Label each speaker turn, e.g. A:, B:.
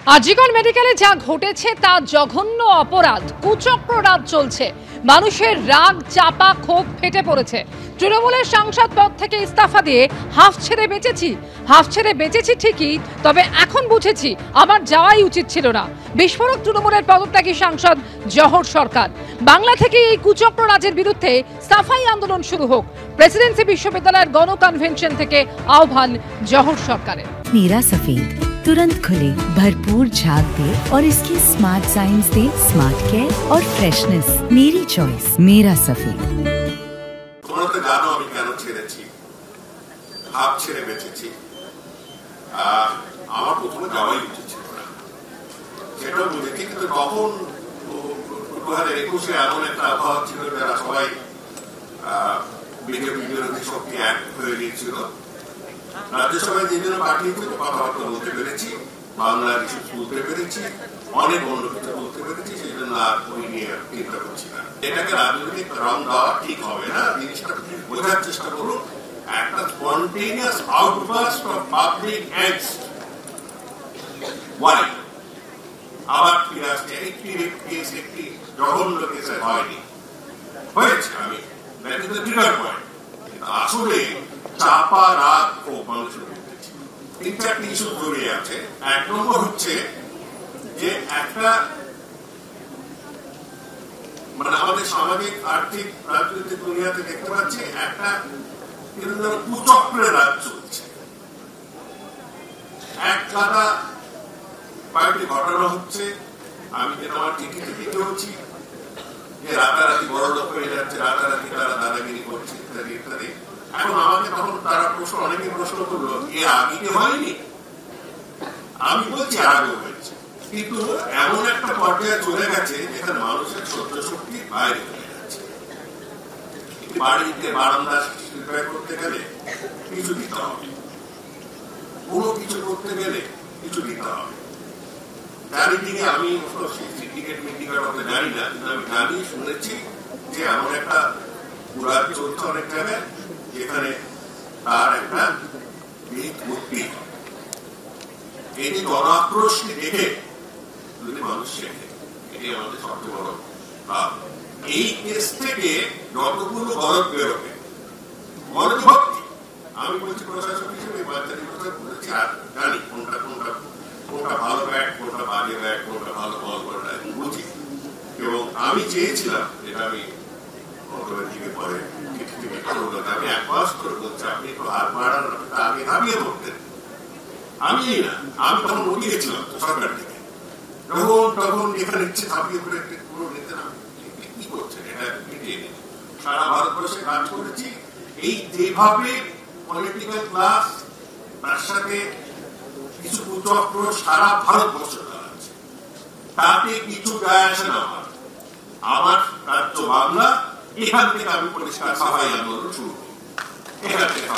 A: আজিগর মেডিকেলে যা ঘটেছে তা জঘন্য অপরাধ। কুচক্র রাজ চলছে, মানুষের রাগ চাপা ক্ষোভ ফেটে পড়েছে। তৃণমূলের সাংসদ পদ থেকে ইস্তফা দিয়ে হাফ ছেড়ে বেঁচেছি ঠিকই, তবে এখন বুঝেছি আমার যাওয়াই উচিত ছিল না। বিস্ফোরক তৃণমূলের পদত্যাগী সাংসদ জহর সরকার। বাংলা থেকে এই কুচক্র রাজের বিরুদ্ধে সাফাই আন্দোলন শুরু হোক। প্রেসিডেন্সি বিশ্ববিদ্যালয়ের গণ কনভেনশন থেকে আহ্বান জহর সরকারের।
B: नीरा सफेद तुरंत खुले, भरपूर झाग दे और इसकी स्मार्ट साइंस दे स्मार्ट केयर और फ्रेशनेस। मेरी चॉइस मेरा सफेद।
C: তোমরা তো জানো আমি কেন ছেড়েছি, হাফ ছেড়ে বেঁচেছি। আমার প্রথমে যাওয়াই উচিত ছিল না, সেটাও বুঝেছি। কিন্তু তখন 2021-এ এমন একটা আবহাওয়া ছিল যারা সবাই বিজেপি বিরোধী শক্তি এক হয়ে গিয়েছিল। রাজ্যসভায় যে জন্য পাঠিয়েছিল কথাবার্তা বলতে পেরেছি, বাংলার ইস্যু তুলতে পেরেছি, অনেক অন্য কিছু বলতে পেরেছি, সেই জন্য আর ওই নিয়ে চিন্তা করছি না। এটাকে রাজনৈতিক রং দেওয়া ঠিক হবে না। জিনিসটা বোঝার চেষ্টা করুন। একটা spontaneous outburst of public angst why আবার ফিরে আসছে। একটি কেস, একটি জঘন্য কেসে হয়নি, হয়েছে। আমি আসলে চাপা রাগ ও মানুষের তিন চারটি ইস্যু জড়িয়ে আছে। এক নম্বর হচ্ছে যে একটা আমাদের সামাজিক আর্থিক রাজনৈতিক দুনিয়াতে দেখতে পাচ্ছি একটা কুচক্রের রাজ চলছে। এক গাদা কয়েকটি ঘটনা হচ্ছে, আমি যেটা আমার চিঠিতে দিতে হচ্ছি, যে রাতারাতি বড় লোক হয়ে যাচ্ছে, রাতারাতি তারা দাদাগিরি করছে, ইত্যাদি ইত্যাদি। এখন আমাকে তখন তারা অনেকে প্রশ্ন করলো, এ আগে কি হয়নি? আমি বলছি আগেও হয়েছে, কিন্তু এমন একটা পর্যায়ে চলে গেছে যেখানে মানুষের সহ্য শক্তির বাইরে চলে যাচ্ছে। বাড়িতে বারান্দা রিপেয়ার করতে গেলে কিছু দিতে হবে, কোনো কিছু করতে গেলে কিছু দিতে হবে। চারিদিকে আমি সিন্ডিকেট মিন্ডিকেট করতে জানি না, কিন্তু আমি জানি, শুনেছি যে এমন একটা পুরাজ চলছে অনেক জায়গায় যেখানে তার একটা ভর্তি। এই যে জনাক্রোশকে দেখে যদি মানুষ শেখে, এটি আমাদের সবচেয়ে বড় লাভ। এই কেস থেকে যতগুলো গরজ বেরোবে, গরজ ভক্তি, আমি বলছি প্রশাসক হিসেবে বাচ্চাদের কথা বলেছি, আর জানি কোনটা কোনটা কোনটা ভালো ব্যাট, কোনটা বাজে ব্যাট, কোনটা ভালো বল, কোনটা বুঝি। এবং আমি চেয়েছিলাম, যেটা আমি দিকে পরে আমি এক মাস করে বলছি, আপনি একটু হাত বাড়ান, আগে নামিয়ে পড়তেন। আমি না, আমি তখন উঠিয়েছিলাম সরকার থেকে, তখন এখানে ইচ্ছে ঝাঁপিয়ে করে পুরো নিতে না, কি করছেন এটা মিটিয়ে নিন। সারা ভারতবর্ষে কাজ করেছি। এই যেভাবে পলিটিক্যাল ক্লাস, তার সাথে কিছু কুচক্র সারা ভারতবর্ষে আছে, তাতে কিছু যায় আসে না। আমার রাজ্য বাংলা, এখান থেকে আমি পরিষ্কার সাফাই আন্দোলন শুরু করি, এখান থেকে